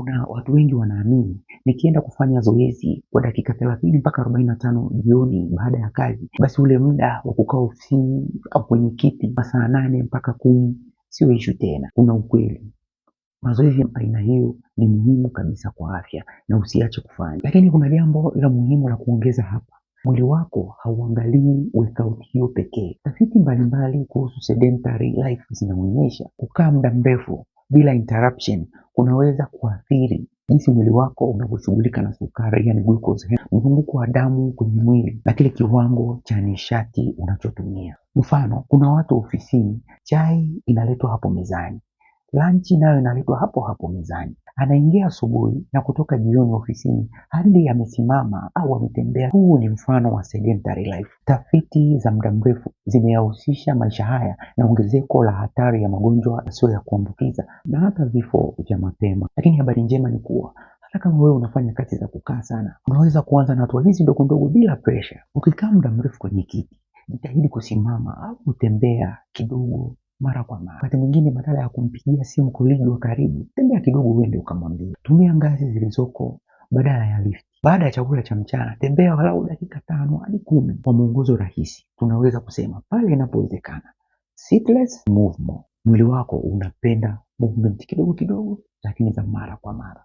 Kuna watu wengi wanaamini nikienda kufanya zoezi kwa dakika 30 mpaka 45 jioni baada ya kazi, basi ule muda wa kukaa ofisini au kwenye kiti masaa 8 mpaka 10 sio issue tena. Kuna ukweli, mazoezi ya aina hiyo ni muhimu kabisa kwa afya na usiache kufanya. Lakini kuna jambo la muhimu la kuongeza hapa. Mwili wako hauangalii workout hiyo pekee. Tafiti mbalimbali kuhusu sedentary life zinaonyesha kukaa muda mrefu bila interruption kunaweza kuathiri jinsi mwili wako unavyoshughulika na sukari, yani glucose, mzunguko wa damu kwenye mwili na kile kiwango cha nishati unachotumia. Mfano, kuna watu ofisini, chai inaletwa hapo mezani, lunch nayo inaletwa hapo hapo mezani. Anaingia asubuhi na kutoka jioni ofisini hadi amesimama au ametembea. Huu ni mfano wa sedentary life. Tafiti za muda mrefu zimeyahusisha maisha haya na ongezeko la hatari ya magonjwa yasiyo ya kuambukiza na hata vifo vya mapema. Lakini habari njema ni kuwa hata kama wewe unafanya kazi za kukaa sana, unaweza kuanza na hatua hizi ndogo ndogo bila pressure. Ukikaa muda mrefu kwenye kiti, jitahidi kusimama au kutembea kidogo mara kwa mara. Wakati mwingine badala ya kumpigia simu kolegi wa karibu, tembea kidogo uende ukamwambia. Tumia ngazi zilizoko badala ya lift. Baada ya chakula cha mchana, tembea walau dakika 5 hadi 10 kwa mwongozo rahisi. Tunaweza kusema pale inapowezekana, sit less, move more. Mwili wako unapenda movement kidogo kidogo, lakini za mara kwa mara.